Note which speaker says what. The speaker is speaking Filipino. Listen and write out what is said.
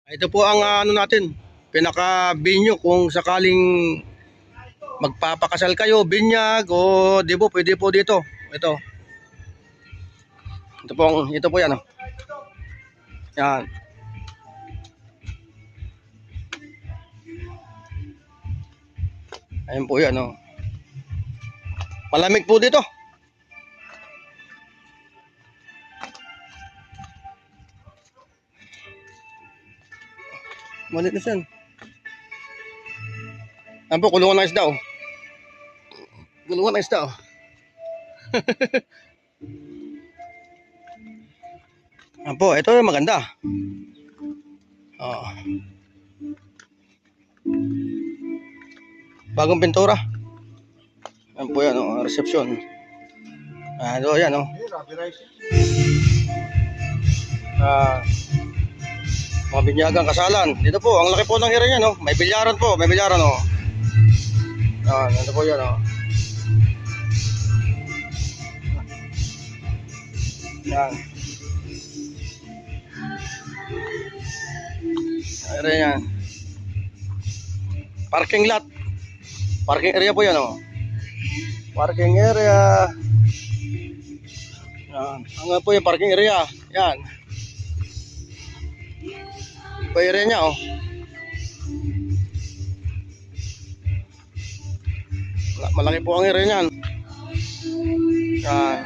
Speaker 1: Ito po ang ano natin, pinaka-venue kung sakaling magpapakasal kayo, binyag o di po, pwede po dito. Ito. Ito po yan. Oh. Yan. Ayun po yan. Oh. Malamig po dito. Malinis yan. Ayan po, kulungan ng isda. Oh. Kulungan ng isda. Oh. Ayan po, ito yung maganda. Oh. Bagong pintura. Ayan po yan, oh, reception. Ito yan, oh. Mga binyagang kasalan. Dito po, ang laki po ng area niya, no? May bilyaran po, may bilyaran, oh. Ito po yan, oh. Yan. Area niya. Parking lot. Parking area po yan, oh. Parking area. Yan. Ang po yung parking area. Yan. Ito area niya, oh. Malaki po ang area niyan. Yan.